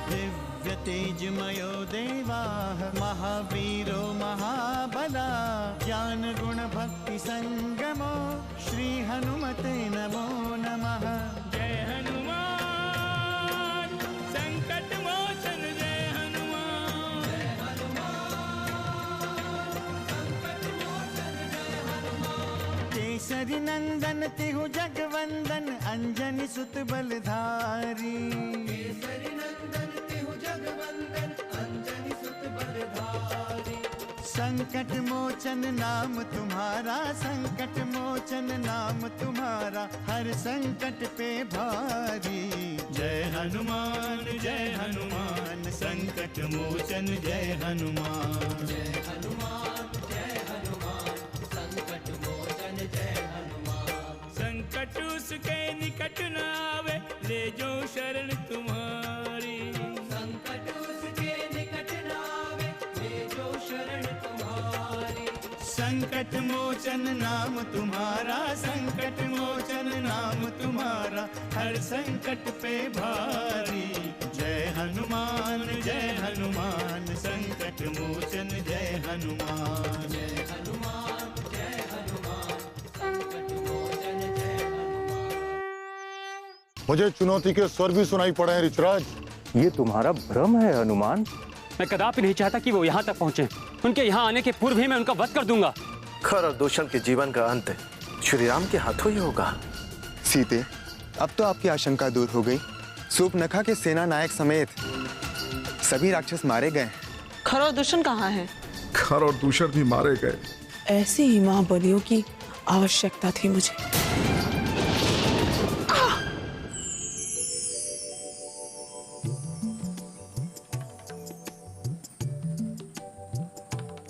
दिव्य तेजमयो देवाः महावीरो महाबला ज्ञान गुण भक्ति संगमो श्री हनुमते नमो नमः। जय हनुमान संकट मोचन जय हनुमान। जय हनुमान संकट मोचन जय हनुमान। केसरी नंदन तिहु जगवंदन अंजनी सुत बलधारी। केसरी नंदन तिहु जगवंदन अंजनी सुत बलधारी। संकट मोचन नाम तुम्हारा संकट मोचन नाम तुम्हारा हर संकट पे भारी। जय हनुमान संकट मोचन जय हनुमान। जय हनुमान संकट मोचन जय हनुमान। संकट उसके निकट न आवे ले जो शरण तुम्हारी। संकट उसके निकट न आवे ले जो शरण तुम्हारी। संकट मोचन नाम तुम्हारा संकट मोचन नाम तुम्हारा हर संकट पे भारी। जय हनुमान संकट मोचन जय हनुमान। जय हनुमान संकट मोचन जय हनुमान। मुझे चुनौती के स्वर भी सुनाई पड़े हैं ऋषराज। ये तुम्हारा भ्रम है हनुमान। मैं कदापि नहीं चाहता कि वो यहाँ तक पहुँचे। उनके यहाँ आने के पूर्व ही मैं उनका वध कर दूंगा। खर और दूषण के जीवन का अंत श्री राम के हाथों ही होगा। सीते, अब तो आपकी आशंका दूर हो गई। सूर्पनखा के सेना नायक समेत सभी राक्षस मारे गए। खर और दूषण कहाँ है? खर और दूषण भी मारे गए। ऐसी ही महाबलियों की आवश्यकता थी मुझे।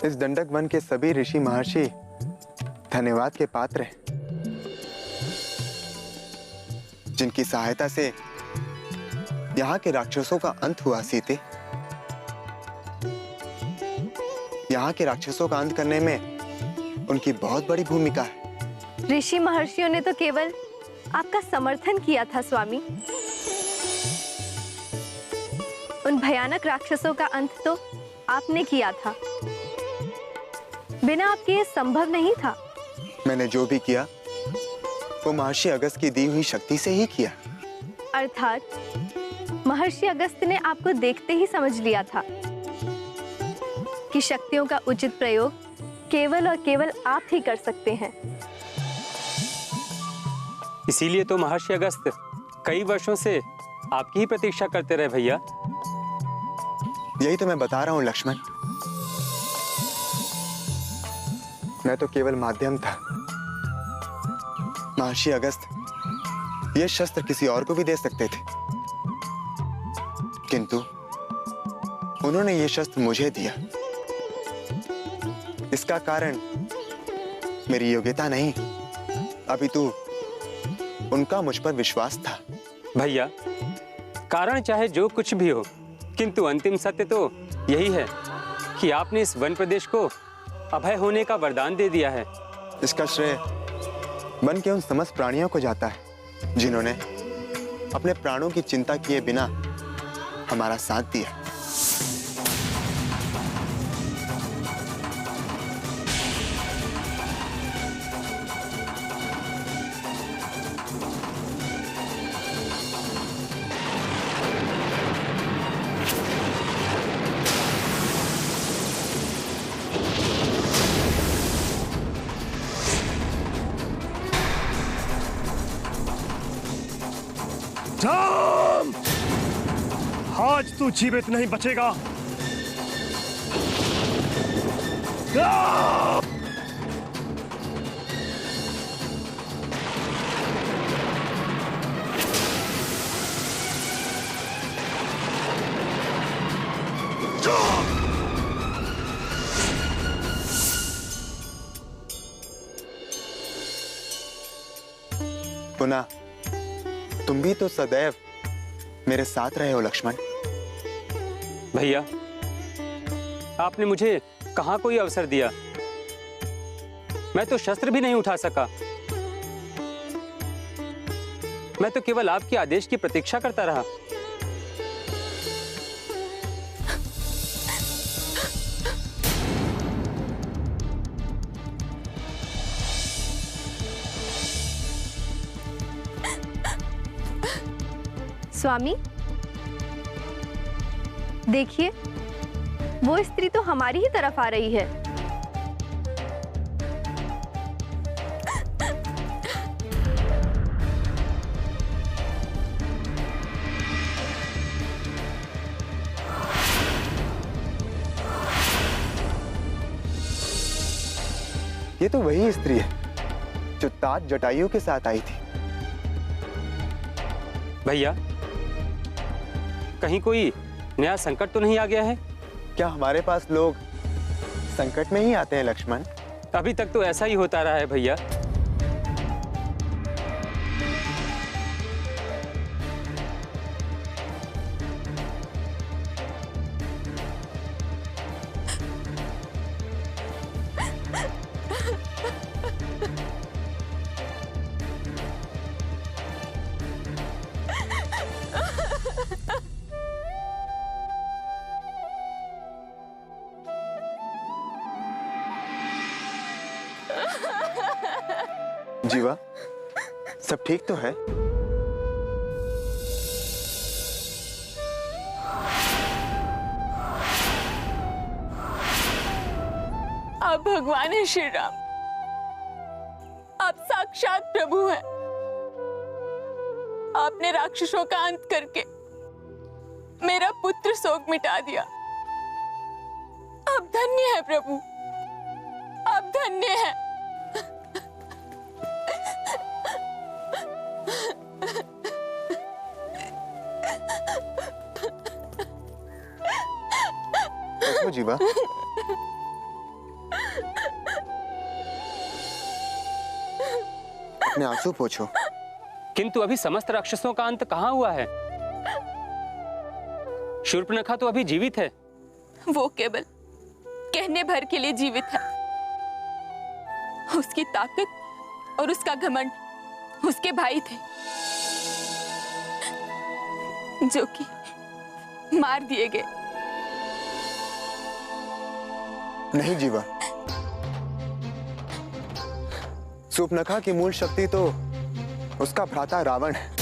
इस दंडक वन के सभी ऋषि महर्षि धन्यवाद के पात्र हैं, जिनकी सहायता से यहाँ के राक्षसों का अंत हुआ। सीते, यहाँ के राक्षसों का अंत करने में उनकी बहुत बड़ी भूमिका है। ऋषि महर्षियों ने तो केवल आपका समर्थन किया था स्वामी। उन भयानक राक्षसों का अंत तो आपने किया था। बिना आपके ये संभव नहीं था। मैंने जो भी किया वो महर्षि अगस्त की दी हुई शक्ति से ही किया। अर्थात महर्षि अगस्त ने आपको देखते ही समझ लिया था कि शक्तियों का उचित प्रयोग केवल और केवल आप ही कर सकते हैं। इसीलिए तो महर्षि अगस्त कई वर्षों से आपकी ही प्रतीक्षा करते रहे भैया। यही तो मैं बता रहा हूँ लक्ष्मण, मैं तो केवल माध्यम था। महर्षि अगस्त ये शस्त्र किसी और को भी दे सकते थे, किंतु उन्होंने ये शस्त्र मुझे दिया। इसका कारण मेरी योग्यता नहीं, अपितु उनका मुझ पर विश्वास था। भैया, कारण चाहे जो कुछ भी हो, किंतु अंतिम सत्य तो यही है कि आपने इस वन प्रदेश को अभय होने का वरदान दे दिया है। इसका श्रेय वन के उन समस्त प्राणियों को जाता है जिन्होंने अपने प्राणों की चिंता किए बिना हमारा साथ दिया। राम, आज तू जीवित नहीं बचेगा। पुनः तुम भी तो सदैव मेरे साथ रहे हो लक्ष्मण। भैया, आपने मुझे कहां कोई अवसर दिया। मैं तो शस्त्र भी नहीं उठा सका। मैं तो केवल आपके आदेश की प्रतीक्षा करता रहा। स्वामी, देखिए, वो स्त्री तो हमारी ही तरफ आ रही है। ये तो वही स्त्री है जो ताज जटायु के साथ आई थी। भैया, कहीं कोई नया संकट तो नहीं आ गया है? क्या हमारे पास लोग संकट में ही आते हैं लक्ष्मण? अभी तक तो ऐसा ही होता रहा है भैया। जीवा, सब ठीक तो है? आप भगवान हैं श्री राम, आप साक्षात प्रभु हैं। आपने राक्षसों का अंत करके मेरा पुत्र शोक मिटा दिया। आप धन्य हैं प्रभु, आप धन्य हैं। देखो जीवा, अपने आंसू पोंछो। किंतु अभी समस्त राक्षसों का अंत कहाँ हुआ है? शूर्पणखा तो अभी जीवित है। वो केवल कहने भर के लिए जीवित है। उसकी ताकत और उसका घमंड उसके भाई थे, जो कि मार दिए गए। नहीं जीवा, शूर्पणखा की मूल शक्ति तो उसका भ्राता रावण है।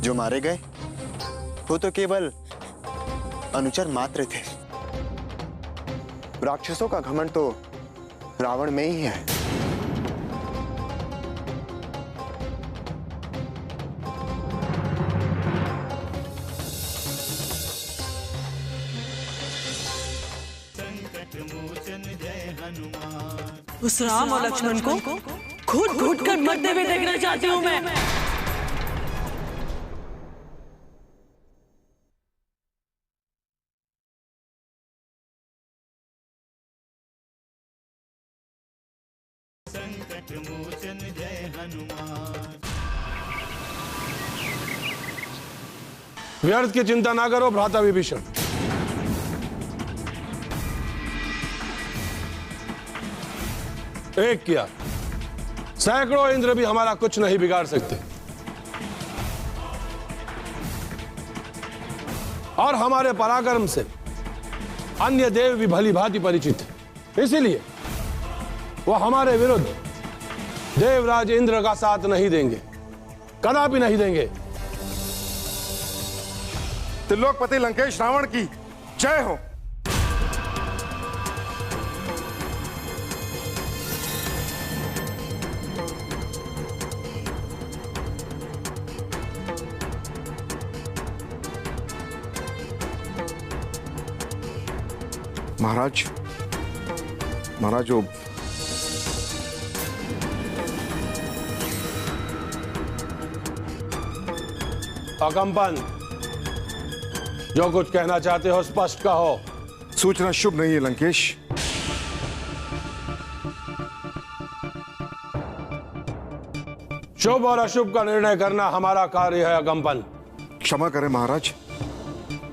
जो मारे गए वो तो केवल अनुचर मात्र थे। राक्षसों का घमंड तो रावण में ही है। उस राम और लक्ष्मण को घुट घुट कर मरते हुए देखना चाहती हूँ मैं। संकट मोचन जय हनुमान। व्यर्थ की चिंता ना करो भ्राता विभीषण। एक किया, सैकड़ों इंद्र भी हमारा कुछ नहीं बिगाड़ सकते। और हमारे पराक्रम से अन्य देव भी भली भांति परिचित है। इसीलिए वो हमारे विरुद्ध देवराज इंद्र का साथ नहीं देंगे, कदापि नहीं देंगे। त्रिलोकपति लंकेश रावण की जय हो। महाराज जो अकंपन, जो कुछ कहना चाहते हो स्पष्ट कहो। सूचना शुभ नहीं है लंकेश। शुभ और अशुभ का निर्णय करना हमारा कार्य है अकंपन। क्षमा करें महाराज,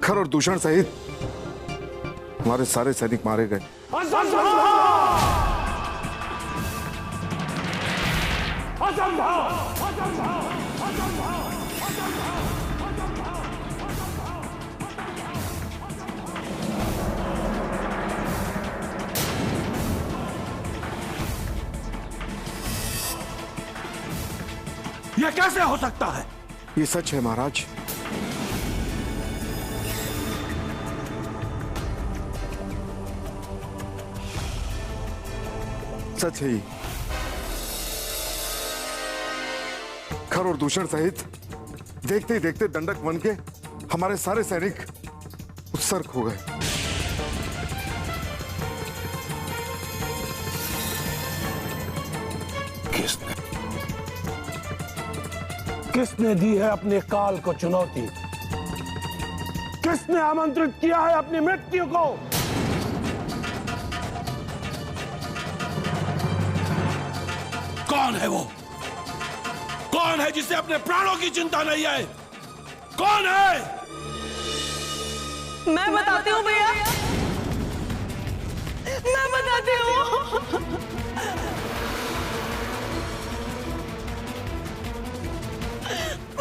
खर और दूषण सहित हमारे सारे सैनिक मारे गए। यह कैसे हो सकता है? ये सच है महाराज। सच है ये। खर और दूषण सहित देखते ही देखते दंडक वन के हमारे सारे सैनिक उत्सर्ग हो गए। किसने दी है अपने काल को चुनौती? किसने आमंत्रित किया है अपनी मृत्यु को? कौन है वो? कौन है जिसे अपने प्राणों की चिंता नहीं है? कौन है? मैं बताती हूँ भैया, मैं बताती हूँ।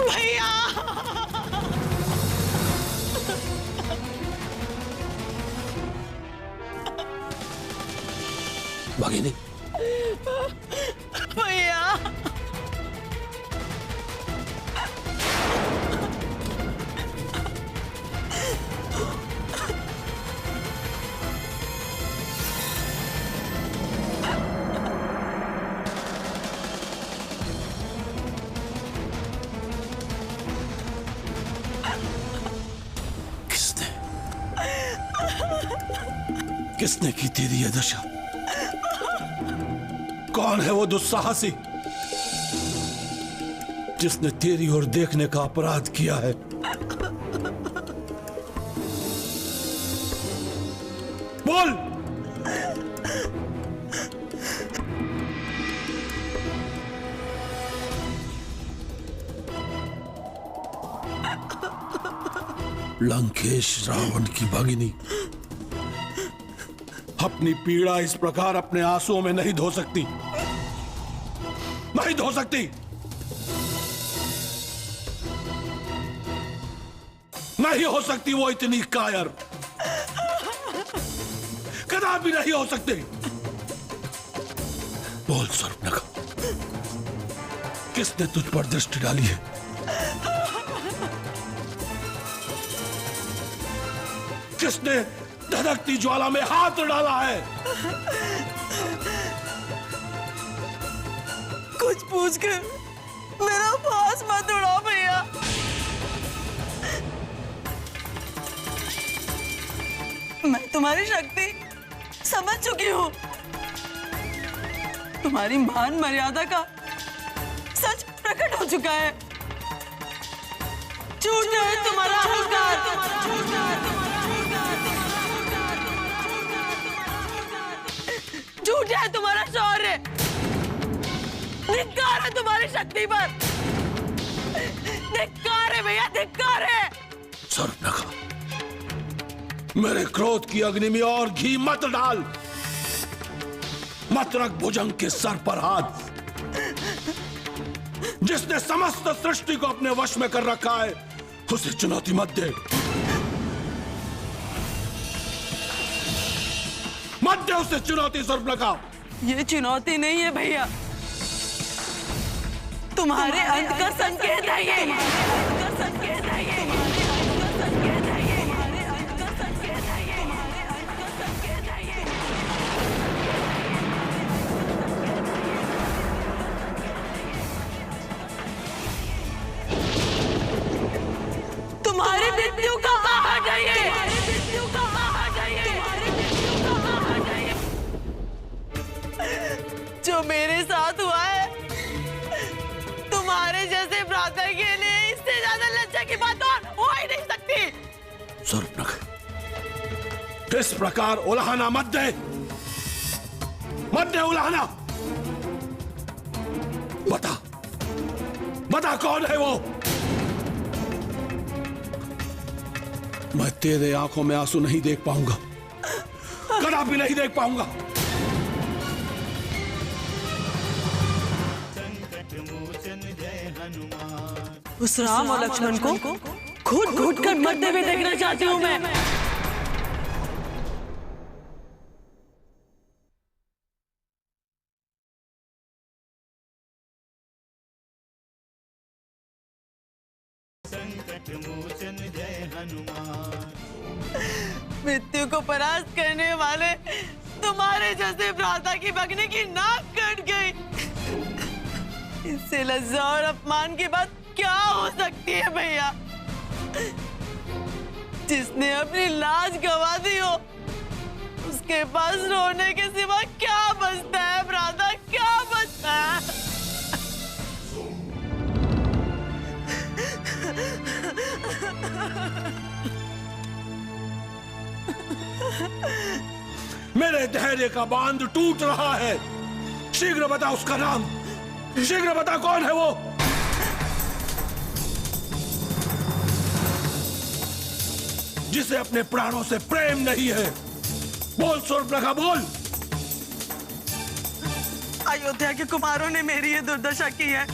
भैया भगिनी, भैया किसने की तेरी यह दशा? कौन है वो दुस्साहसी जिसने तेरी ओर देखने का अपराध किया है? बोल। लंकेश रावण की भगिनी अपनी पीड़ा इस प्रकार अपने आंसुओं में नहीं धो सकती, नहीं धो सकती। नहीं हो सकती वो इतनी कायर, कदापि नहीं हो सकती। बोल सर्पनखा, किसने तुझ पर दृष्टि डाली है? किसने धधकती ज्वाला में हाथ डाला है? कुछ पूछ कर मेरा पास मत उड़ाओ भैया। मैं तुम्हारी शक्ति समझ चुकी हूँ। तुम्हारी मान मर्यादा का सच प्रकट हो चुका है। झूठ है तुम्हारा अहंकार, झूठ है तुम्हारा शौर्य, धिक्कार है तुम्हारी शक्ति पर, धिक्कार है भैया, धिक्कार है। सर्पनखा, मेरे क्रोध की अग्नि में और घी मत डाल, मत रख भुजंग के सर पर हाथ। जिसने समस्त सृष्टि को अपने वश में कर रखा है उसे चुनौती मत दे, मत दे उसे चुनौती। सर्पनखा, ये चुनौती नहीं है भैया, तुम्हारे अंत का संकेत है ये। तुम्हारी मृत्यु का आहट है ये। जो मेरे साथ हुआ है, तुम्हारे जैसे भ्राता के लिए इससे ज्यादा लज्जा की बात और हो ही नहीं सकती। सर्पनखा, इस प्रकार उलाहना मत दे, मत दे उलाहना। बता, बता कौन है वो? मैं तेरे आंखों में आंसू नहीं देख पाऊंगा, कदापि नहीं देख पाऊंगा। उस राम और लक्ष्मण को घुट घुट कर मरते हुए देखना चाहती हूँ मैं। मोचन जय हनुमान। मृत्यु को परास्त करने वाले तुम्हारे जैसे भ्राता की भगनी की नाक कट गई। इससे लज्जा और अपमान की बात क्या हो सकती है भैया? जिसने अपनी लाज गंवा दी हो उसके पास रोने के सिवा क्या बचता है भ्राता, क्या बचता है? मेरे धैर्य का बांध टूट रहा है। शीघ्र बता उसका नाम, शीघ्र बता कौन है वो। जिसे अपने प्राणों से प्रेम नहीं है। बोल शूर्पणखा बोल। अयोध्या के कुमारों ने मेरी ये दुर्दशा की है।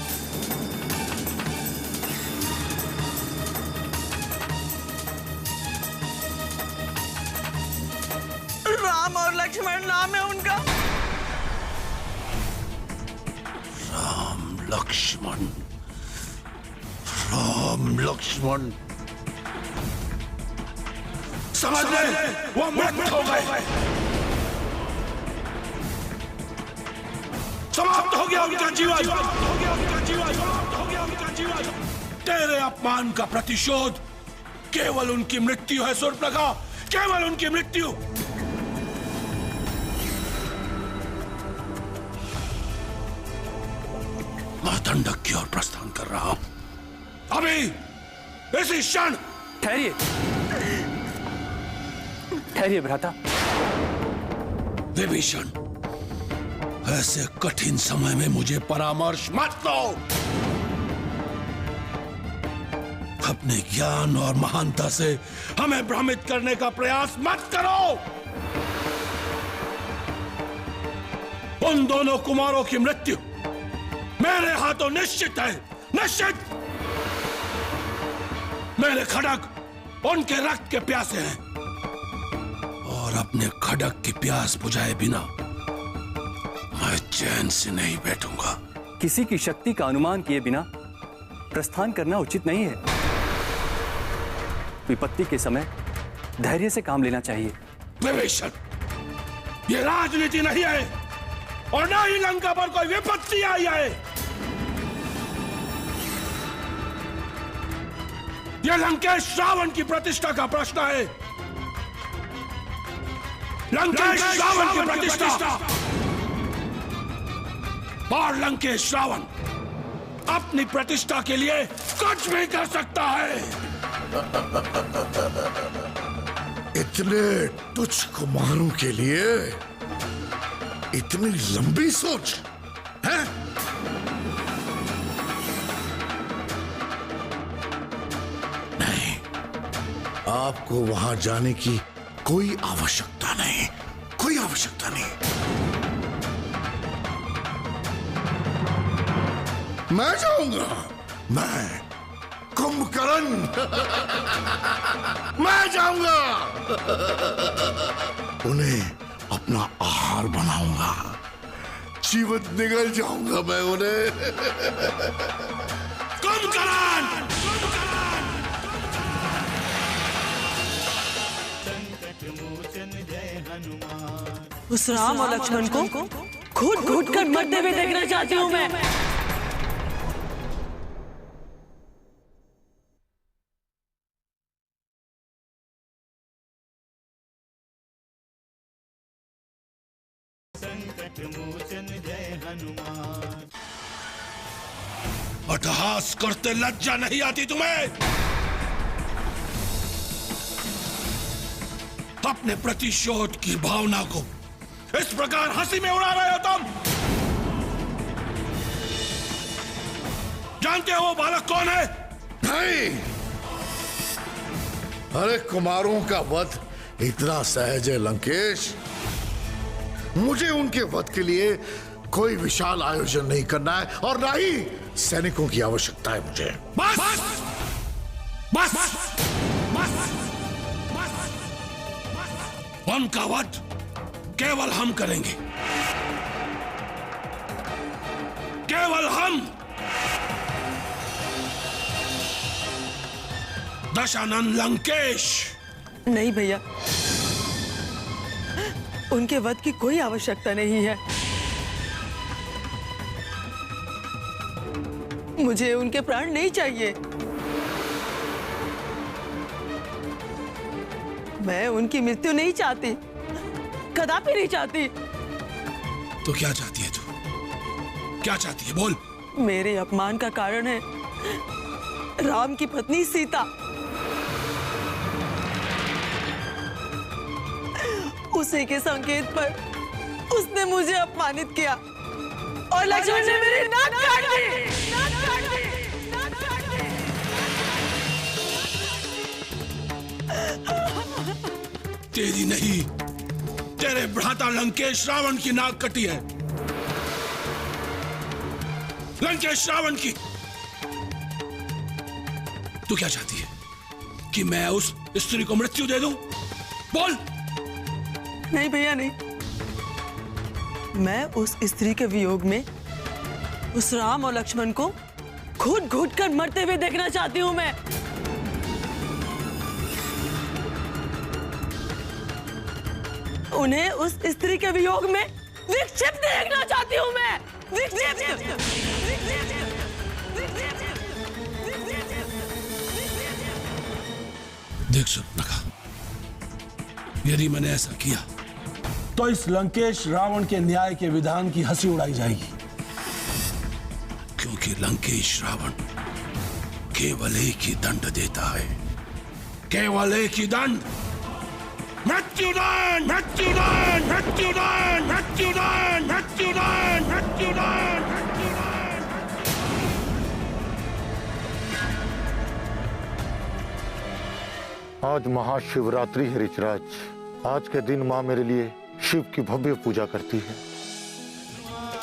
राम और लक्ष्मण नाम है उनका। राम लक्ष्मण, राम लक्ष्मण, समझ ले वो मृत हो गए। समाप्त हो गया उनका जीवन, तेरे अपमान का प्रतिशोध केवल उनकी मृत्यु है शूर्पणखा, केवल उनकी मृत्यु। मैं दंडक की ओर प्रस्थान कर रहा हूं अभी, इसी क्षण। ठहरिए, ठहरिए भ्राता। विभीषण, ऐसे कठिन समय में मुझे परामर्श मत दो। अपने ज्ञान और महानता से हमें भ्रमित करने का प्रयास मत करो। उन दोनों कुमारों की मृत्यु मेरे हाथों निश्चित है, निश्चित। मेरे खड्ग उनके रक्त के प्यासे हैं और अपने खड्ग की प्यास बुझाए बिना मैं चैन से नहीं बैठूंगा। किसी की शक्ति का अनुमान किए बिना प्रस्थान करना उचित नहीं है। विपत्ति के समय धैर्य से काम लेना चाहिए। विभीषण, ये राजनीति नहीं है और न ही लंका पर कोई विपत्ति आई है। यह लंकेश रावण की प्रतिष्ठा का प्रश्न है। लंकेश रावण की प्रतिष्ठा। और लंकेश रावण अपनी प्रतिष्ठा के लिए कुछ भी कर सकता है। इतने तुच्छ कुमारों के लिए इतनी लंबी सोच है? नहीं, आपको वहां जाने की कोई आवश्यकता नहीं, कोई आवश्यकता नहीं। मैं जाऊंगा, मैं कुंभकर्ण मैं जाऊंगा, उन्हें अपना आहार बनाऊंगा, जीवित निगल जाऊंगा मैं उन्हें। कुंभकर्ण! संकट मोचन जय हनुमान। उस राम और लक्ष्मण को घुट घुट कर मरते हुए देखना चाहती हूँ मैं। संकट मोचन जय हनुमान। अट्टहास करते लज्जा नहीं आती तुम्हें? अपने प्रतिशोध की भावना को इस प्रकार हंसी में उड़ा रहे हो तुम? जानते हो वो बालक कौन है? नहीं, अरे कुमारों का वध इतना सहज है लंकेश। मुझे उनके वध के लिए कोई विशाल आयोजन नहीं करना है और ना ही सैनिकों की आवश्यकता है मुझे। बस बस बस उनका वध केवल हम करेंगे, केवल हम। दशानन लंकेश। नहीं भैया, उनके वध की कोई आवश्यकता नहीं है। मुझे उनके प्राण नहीं चाहिए। मैं उनकी मृत्यु नहीं चाहती, कदापि नहीं चाहती। तो क्या चाहती है तू? क्या चाहती है, बोल। मेरे अपमान का कारण है राम की पत्नी सीता। उसी के संकेत पर उसने मुझे अपमानित किया और लक्ष्मण ने मेरी नाक काट दी। तेरी नहीं, तेरे भ्राता लंकेश रावण की नाक कटी है। लंकेश रावण की। तू क्या चाहती है कि मैं उस स्त्री को मृत्यु दे दूं? बोल। नहीं भैया, नहीं। मैं उस स्त्री के वियोग में उस राम और लक्ष्मण को घुट घुट कर मरते हुए देखना चाहती हूं। मैं उन्हें उस स्त्री के वियोग में विक्षिप्त देखना चाहती हूं। मैं देख सुनका, यदि मैंने ऐसा किया तो इस लंकेश रावण के न्याय के विधान की हंसी उड़ाई जाएगी। क्योंकि लंकेश रावण केवल एक ही दंड देता है, केवल एक ही दंड, मृत्युदंड, मृत्युदंड, मृत्युदंड, मृत्युदंड, मृत्युदंड, मृत्युदंड, मृत्युदंड। आज महाशिवरात्रि है ऋषराज। आज के दिन माँ मेरे लिए शिव की भव्य पूजा करती है।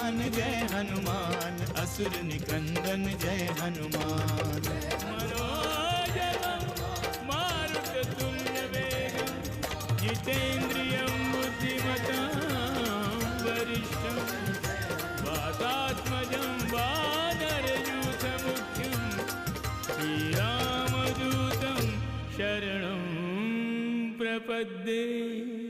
हनुमान जय हनुमान, असुर निकंदन जय हनुमान। जितेन्द्रियं बुद्धिमतां वरिष्ठं वातात्मजं वानरयूथमुख्यं श्रीरामदूतं शरणं प्रपद्ये।